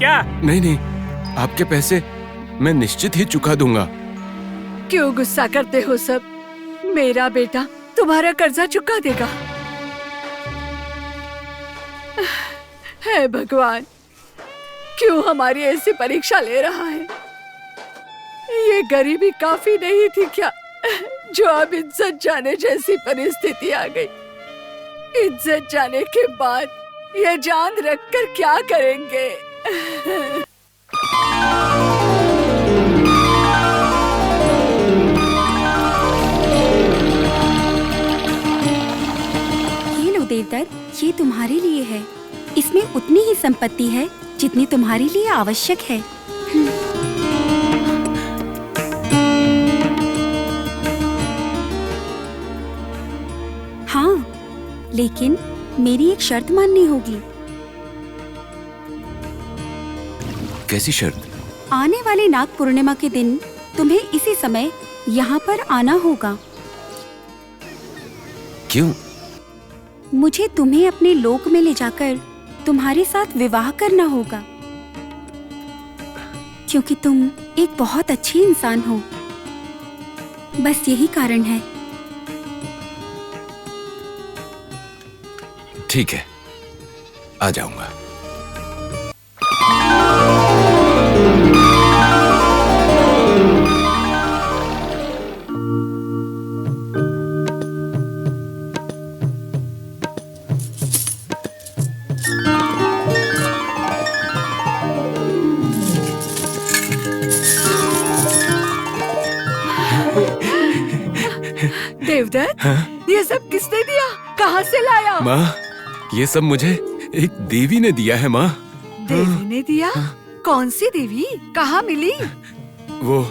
क्या? नहीं नहीं, आपके पैसे मैं निश्चित ही चुका दूंगा। क्यों गुस्सा करते हो सब? मेरा बेटा तुम्हारा कर्जा चुका देगा। हे भगवान, क्यों हमारी ऐसी परीक्षा ले रहा है? ये गरीबी काफी नहीं थी क्या, जो अब इज्जत जाने जैसी परिस्थिति आ गई? इज्जत जाने के बाद ये जान रखकर क्या करेंगे? ये लो देवदत्त, ये तुम्हारे लिए है। इसमें उतनी ही संपत्ति है जितनी तुम्हारे लिए आवश्यक है। हाँ, लेकिन मेरी एक शर्त माननी होगी। कैसी शर्त? आने वाले नाग पूर्णिमा के दिन तुम्हें इसी समय यहाँ पर आना होगा। क्यों? मुझे तुम्हें अपने लोक में ले जाकर तुम्हारे साथ विवाह करना होगा, क्योंकि तुम एक बहुत अच्छी इंसान हो। बस यही कारण है। ठीक है, आ जाऊंगा। देवदत्त, हाँ? ये सब किसने दिया? कहाँ से लाया? माँ, ये सब मुझे एक देवी ने दिया है माँ। देवी ने दिया? कौन सी देवी? कहाँ मिली? वो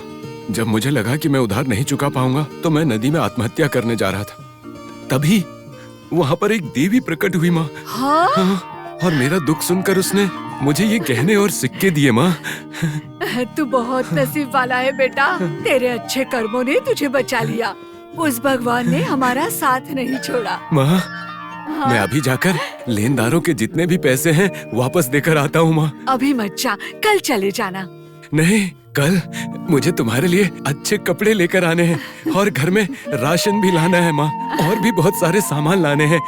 जब मुझे लगा कि मैं उधार नहीं चुका पाऊंगा तो मैं नदी में आत्महत्या करने जा रहा था, तभी वहाँ पर एक देवी प्रकट हुई माँ। हाँ? हाँ, और मेरा दुख सुनकर उसने मुझे ये गहने और सिक्के दिए माँ। तू बहुत नसीब वाला है बेटा। तेरे अच्छे कर्मों ने तुझे बचा लिया। उस भगवान ने हमारा साथ नहीं छोड़ा। माँ, हाँ? मैं अभी जाकर लेनदारों के जितने भी पैसे हैं वापस देकर आता हूँ माँ। अभी मत जा, कल चले जाना। नहीं, कल मुझे तुम्हारे लिए अच्छे कपड़े लेकर आने हैं और घर में राशन भी लाना है माँ, और भी बहुत सारे सामान लाने हैं।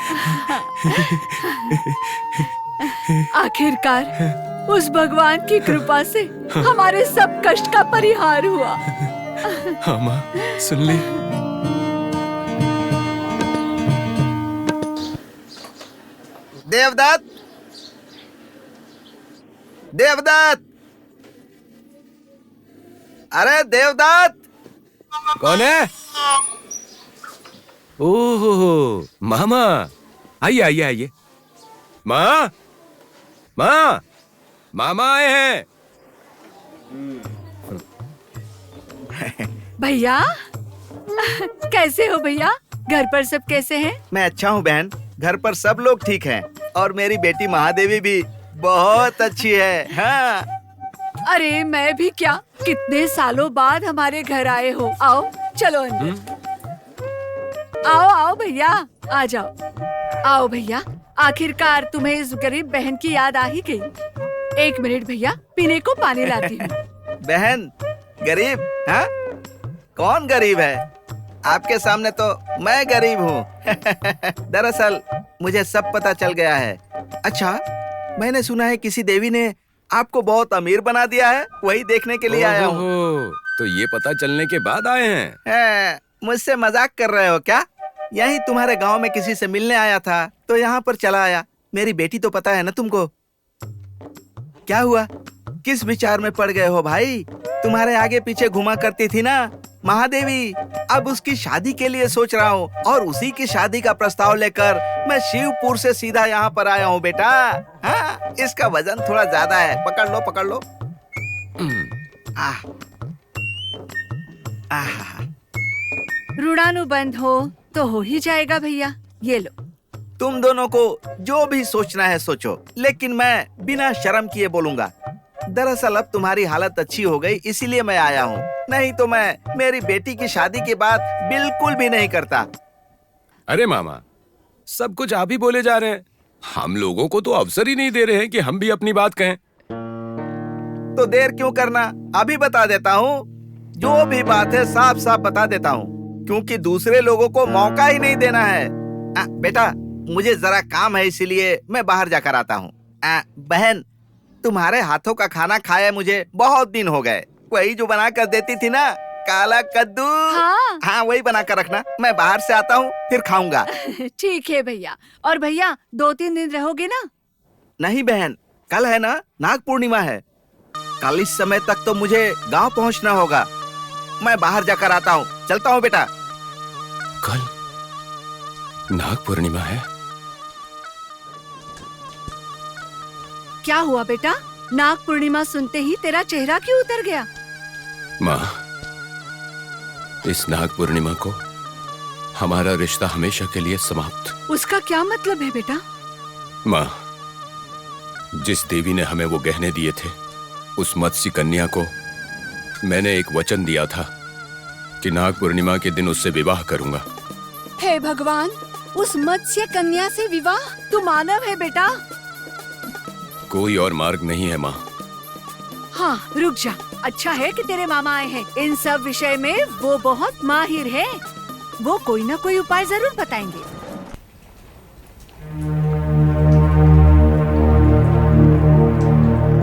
आखिरकार उस भगवान की कृपा से हमारे सब कष्ट का परिहार हुआ। हाँ माँ, सुन ली। देवदत्त, देवदत्त, अरे देवदत्त! कौन है? ओहो, मामा, आइए आइए आइए। माँ, माँ, मामा आए हैं। भैया, कैसे हो भैया? घर पर सब कैसे हैं? मैं अच्छा हूँ बहन, घर पर सब लोग ठीक हैं और मेरी बेटी महादेवी भी बहुत अच्छी है। हाँ। अरे मैं भी क्या, कितने सालों बाद हमारे घर आए हो। आओ, चलो अंदर। आओ आओ भैया, आ जाओ। आओ भैया, आखिरकार तुम्हें इस गरीब बहन की याद आ ही गई। एक मिनट भैया, पीने को पानी लाती हूँ। बहन, गरीब? हाँ? कौन गरीब है? आपके सामने तो मैं गरीब हूँ। दरअसल मुझे सब पता चल गया है। अच्छा, मैंने सुना है किसी देवी ने आपको बहुत अमीर बना दिया है, वही देखने के लिए आया हूँ। तो ये पता चलने के बाद आए हैं? मुझसे मजाक कर रहे हो क्या? यही तुम्हारे गांव में किसी से मिलने आया था तो यहाँ पर चला आया। मेरी बेटी तो पता है ना तुमको। क्या हुआ? किस विचार में पड़ गए हो भाई? तुम्हारे आगे पीछे घुमा करती थी ना महादेवी, अब उसकी शादी के लिए सोच रहा हूँ और उसी की शादी का प्रस्ताव लेकर मैं शिवपुर से सीधा यहाँ पर आया हूँ बेटा। हाँ, इसका वजन थोड़ा ज्यादा है, पकड़ लो पकड़ लो। आह, आह। ऋणानुबंध हो तो हो ही जाएगा भैया, ये लो। तुम दोनों को जो भी सोचना है सोचो, लेकिन मैं बिना शर्म किए बोलूंगा। दरअसल अब तुम्हारी हालत अच्छी हो गई इसीलिए मैं आया हूँ, नहीं तो मैं मेरी बेटी की शादी की बात बिल्कुल भी नहीं करता। अरे मामा, सब कुछ आप ही बोले जा रहे हैं, हम लोगों को तो अवसर ही नहीं दे रहे हैं कि हम भी अपनी बात कहें। तो देर क्यों करना, अभी बता देता हूँ। जो भी बात है साफ साफ बता देता हूँ, क्योंकि दूसरे लोगों को मौका ही नहीं देना है। बेटा मुझे जरा काम है, इसीलिए मैं बाहर जाकर आता हूँ। बहन, तुम्हारे हाथों का खाना खाए मुझे बहुत दिन हो गए। वही जो बना कर देती थी ना, काला कद्दू। हाँ। हाँ वही बना कर रखना, मैं बाहर से आता हूँ फिर खाऊंगा। ठीक है भैया। और भैया 2-3 दिन रहोगे ना? नहीं बहन, कल है ना, नाग पूर्णिमा है। कल इस समय तक तो मुझे गांव पहुंचना होगा। मैं बाहर जाकर आता हूँ, चलता हूँ बेटा। कल नाग पूर्णिमा है? क्या हुआ बेटा? नाग पूर्णिमा सुनते ही तेरा चेहरा क्यों उतर गया? माँ, इस नाग पूर्णिमा को हमारा रिश्ता हमेशा के लिए समाप्त। उसका क्या मतलब है बेटा? माँ, जिस देवी ने हमें वो गहने दिए थे, उस मत्स्य कन्या को मैंने एक वचन दिया था कि नाग पूर्णिमा के दिन उससे विवाह करूंगा। हे भगवान, उस मत्स्य कन्या से विवाह? तू मानव है बेटा? कोई और मार्ग नहीं है माँ। हाँ रुक जा, अच्छा है कि तेरे मामा आए हैं। इन सब विषय में वो बहुत माहिर है। वो कोई ना कोई उपाय जरूर बताएंगे।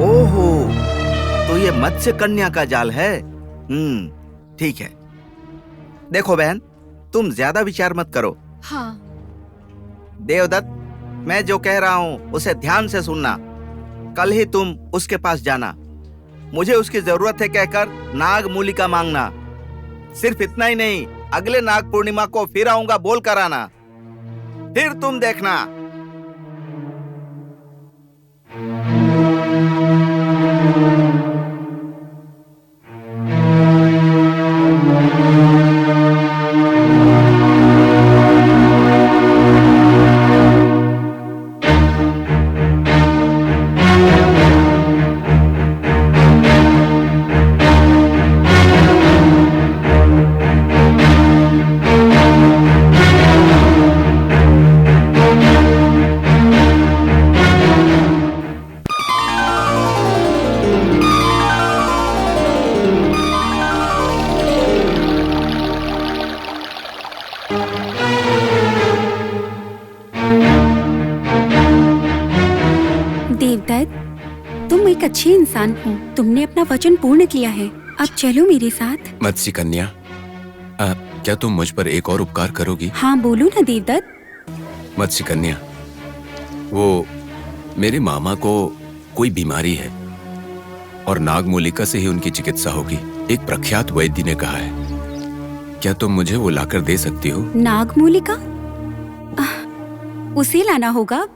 ओहो, तो ये मत्स्य कन्या का जाल है। ठीक है। देखो बहन, तुम ज्यादा विचार मत करो। हाँ। देवदत्त, मैं जो कह रहा हूँ उसे ध्यान से सुनना। कल ही तुम उसके पास जाना। मुझे उसकी जरूरत है कहकर नाग मूलिका मांगना। सिर्फ इतना ही नहीं, अगले नाग पूर्णिमा को फिर आऊंगा बोल कर आना। फिर तुम देखना। देवदत्त, तुम एक अच्छे इंसान हो। तुमने अपना वचन पूर्ण किया है। अब चलो मेरे साथ। मत्स्य कन्या, क्या तुम मुझ पर एक और उपकार करोगी? हाँ बोलो ना देवदत्त। मत्स्य कन्या, वो मेरे मामा को कोई बीमारी है और नागमूलिका से ही उनकी चिकित्सा होगी। एक प्रख्यात वैद्य ने कहा है। क्या तुम मुझे वो लाकर दे सकती हो? नागमूलिका? उसे लाना होगा।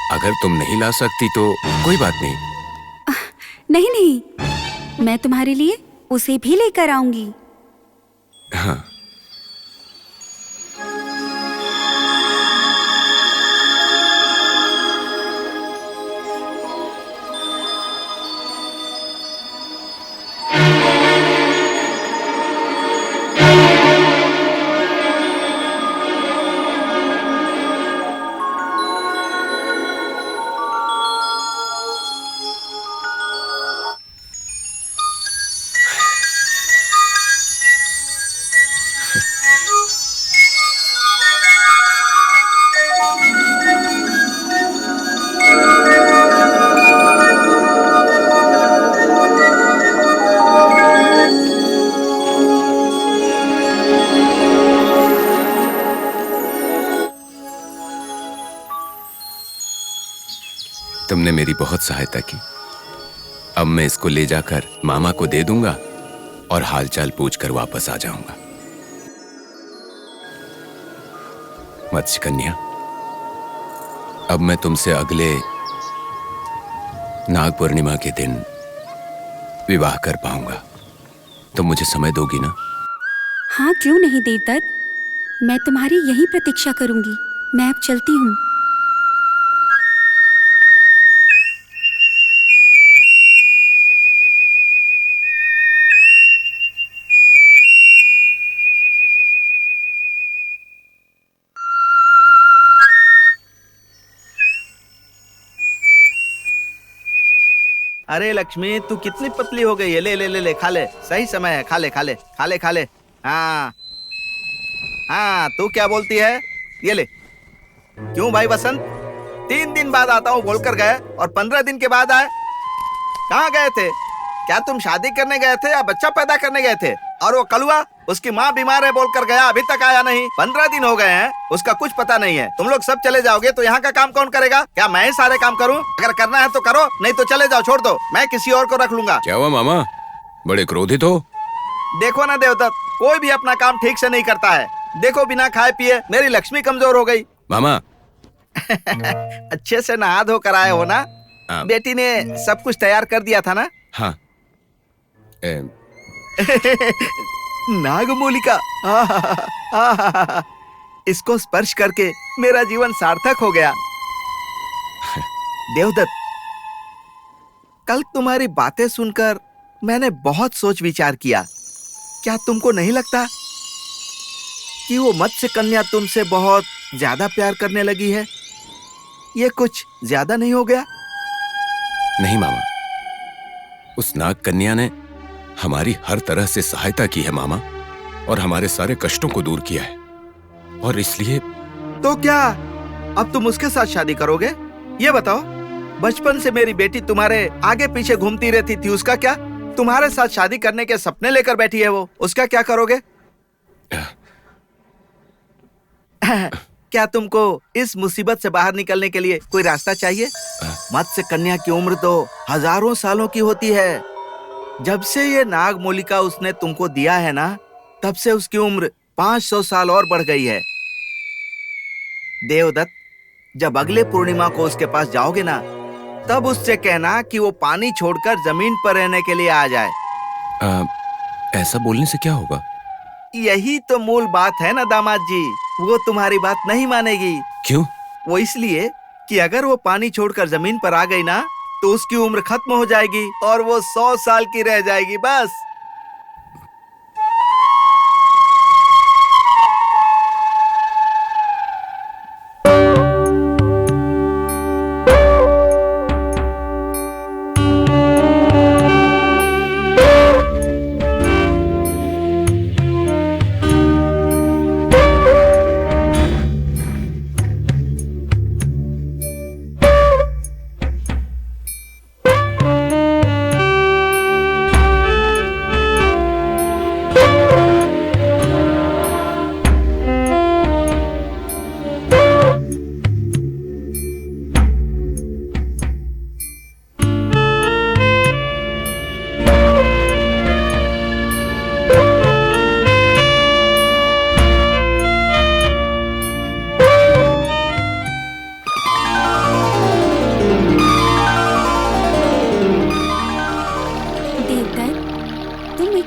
अगर तुम नहीं ला सकती तो कोई बात नहीं। नहीं नहीं, मैं तुम्हारे लिए उसे भी लेकर आऊंगी। हाँ। तुमने मेरी बहुत सहायता की। अब मैं इसको ले जाकर मामा को दे दूंगा और हालचाल पूछकर वापस आ जाऊंगा। मत्स्य कन्या, अब मैं तुमसे अगले नाग पूर्णिमा के दिन विवाह कर पाऊंगा। तुम मुझे समय दोगी ना? हाँ क्यों नहीं देवदत्त, मैं तुम्हारी यही प्रतीक्षा करूंगी। मैं अब चलती हूँ। अरे लक्ष्मी, तू कितनी पतली हो गई है। ले ले ले ले, खा ले, सही समय है, खा ले खा ले खा ले खा ले। हाँ हाँ, तू क्या बोलती है? ये ले। क्यों भाई बसंत, 3 दिन बाद आता हूँ बोलकर गए और 15 दिन के बाद आए। कहाँ गए थे? क्या तुम शादी करने गए थे या बच्चा पैदा करने गए थे? और वो कलुआ, उसकी माँ बीमार है बोलकर गया, अभी तक आया नहीं। 15 दिन हो गए हैं, उसका कुछ पता नहीं है। तुम लोग सब चले जाओगे तो यहाँ का काम कौन करेगा? क्या मैं ही सारे काम करूँ? अगर करना है तो करो, नहीं तो चले जाओ, छोड़ दो, मैं किसी और को रख लूंगा। क्या हुआ मामा, बड़े क्रोधित हो? देखो ना देवदत्त, कोई भी अपना काम ठीक से नहीं करता है। देखो, बिना खाए पिए मेरी लक्ष्मी कमजोर हो गई। मामा अच्छे से नहा धो कर आए हो ना? बेटी ने सब कुछ तैयार कर दिया था ना? हाँ। नागमूलिका, इसको स्पर्श करके मेरा जीवन सार्थक हो गया। देवदत्त, कल तुम्हारी बातें सुनकर मैंने बहुत सोच विचार किया। क्या तुमको नहीं लगता कि वो मत्स्य कन्या तुमसे बहुत ज्यादा प्यार करने लगी है? ये कुछ ज्यादा नहीं हो गया? नहीं मामा, उस नाग कन्या ने हमारी हर तरह से सहायता की है मामा, और हमारे सारे कष्टों को दूर किया है, और इसलिए। तो क्या अब तुम उसके साथ शादी करोगे? ये बताओ, बचपन से मेरी बेटी तुम्हारे आगे पीछे घूमती रहती थी, उसका क्या? तुम्हारे साथ शादी करने के सपने लेकर बैठी है वो, उसका क्या करोगे? क्या तुमको इस मुसीबत से बाहर निकलने के लिए कोई रास्ता चाहिए? मत्स्य कन्या की उम्र तो हजारों सालों की होती है। जब से ये नागमूलिका उसने तुमको दिया है ना, तब से उसकी उम्र 500 साल और बढ़ गई है। देवदत्त, जब अगले पूर्णिमा को उसके पास जाओगे ना, तब उससे कहना कि वो पानी छोड़कर जमीन पर रहने के लिए आ जाए। ऐसा बोलने से क्या होगा? यही तो मूल बात है ना दामाद जी, वो तुम्हारी बात नहीं मानेगी। क्यों? वो इसलिए कि अगर वो पानी छोड़कर जमीन पर आ गई ना, तो उसकी उम्र खत्म हो जाएगी और वो 100 साल की रह जाएगी बस।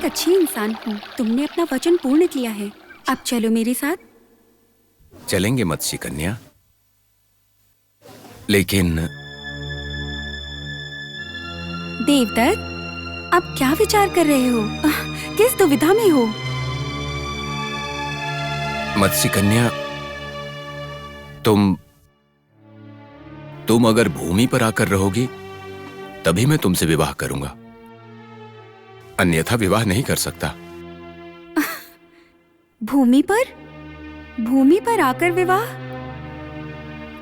अच्छी इंसान हूँ। तुमने अपना वचन पूर्ण किया है। अब चलो मेरे साथ। चलेंगे मत्स्य कन्या, लेकिन देवदत्त, अब क्या विचार कर रहे हो? किस दुविधा में हो? मत्स्य कन्या, तुम अगर भूमि पर आकर रहोगी तभी मैं तुमसे विवाह करूंगा, अन्यथा विवाह नहीं कर सकता। भूमि पर आकर विवाह?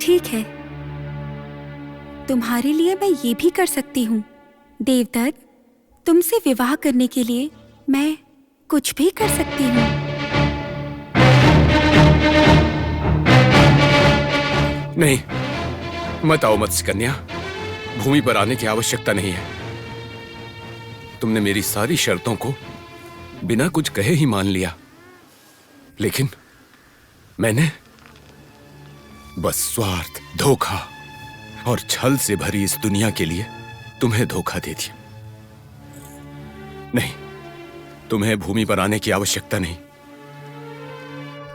ठीक है, तुम्हारे लिए मैं ये भी कर सकती हूँ। देवदत्त, तुमसे विवाह करने के लिए मैं कुछ भी कर सकती हूँ। नहीं, मत आओ मत्स्य कन्या, भूमि पर आने की आवश्यकता नहीं है। तुमने मेरी सारी शर्तों को बिना कुछ कहे ही मान लिया, लेकिन मैंने बस स्वार्थ, धोखा और छल से भरी इस दुनिया के लिए तुम्हें धोखा दे दिया। नहीं, तुम्हें भूमि पर आने की आवश्यकता नहीं।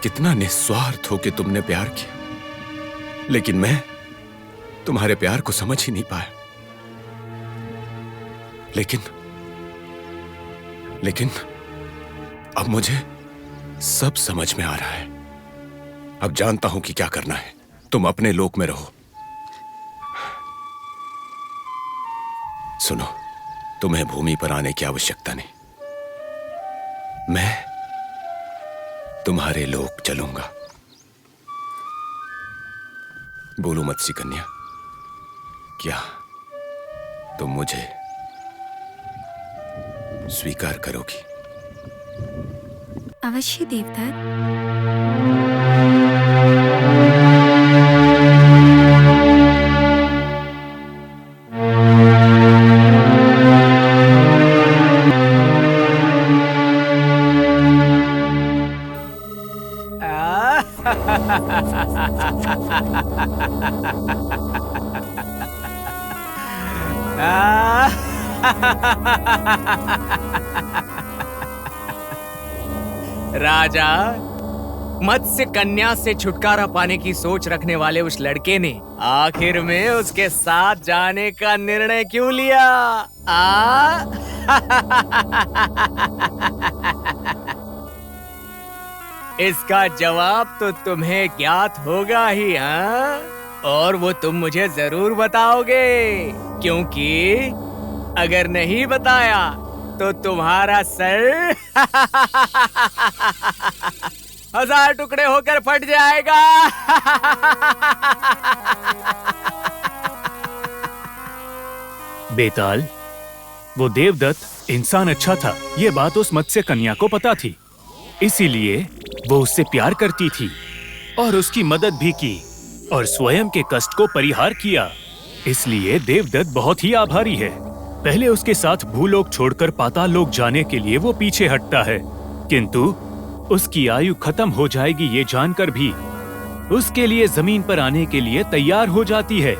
कितना निस्वार्थ हो कि तुमने प्यार किया, लेकिन मैं तुम्हारे प्यार को समझ ही नहीं पाया। लेकिन अब मुझे सब समझ में आ रहा है। अब जानता हूं कि क्या करना है। तुम अपने लोक में रहो। सुनो, तुम्हें भूमि पर आने की आवश्यकता नहीं। मैं तुम्हारे लोक चलूंगा। बोलो मत्स्य कन्या, क्या तुम मुझे स्वीकार करोगी? अवश्य देवदत्त। राजा, मत्स्य कन्या से छुटकारा पाने की सोच रखने वाले उस लड़के ने आखिर में उसके साथ जाने का निर्णय क्यों लिया? इसका जवाब तो तुम्हें ज्ञात होगा ही, हाँ? और वो तुम मुझे जरूर बताओगे, क्योंकि अगर नहीं बताया तो तुम्हारा सर 1000 टुकड़े होकर फट जाएगा। बेताल, वो देवदत्त इंसान अच्छा था, ये बात उस मत्स्य कन्या को पता थी। इसीलिए वो उससे प्यार करती थी और उसकी मदद भी की और स्वयं के कष्ट को परिहार किया। इसलिए देवदत्त बहुत ही आभारी है। पहले उसके साथ भूलोक छोड़कर पाताल लोक जाने के लिए वो पीछे हटता है, किंतु उसकी आयु खत्म हो जाएगी ये जानकर भी उसके लिए जमीन पर आने के लिए तैयार हो जाती है।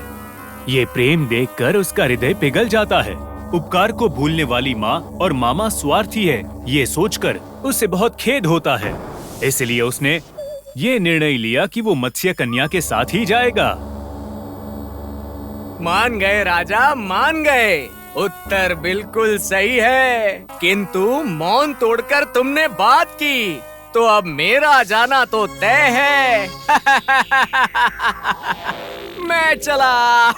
ये प्रेम देखकर उसका हृदय पिघल जाता है। उपकार को भूलने वाली माँ और मामा स्वार्थी है, ये सोचकर उसे बहुत खेद होता है। इसलिए उसने ये निर्णय लिया कि वो मत्स्य कन्या के साथ ही जाएगा। मान गए राजा, मान गए। उत्तर बिल्कुल सही है, किंतु मौन तोड़कर तुमने बात की, तो अब मेरा जाना तो तय है। मैं चला।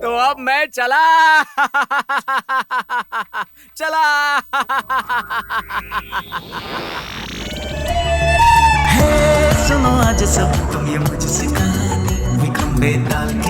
तो अब मैं चला। चला। हे सुनो आज सब तुम ये मुझसे कहानी, विक्रम बेताल की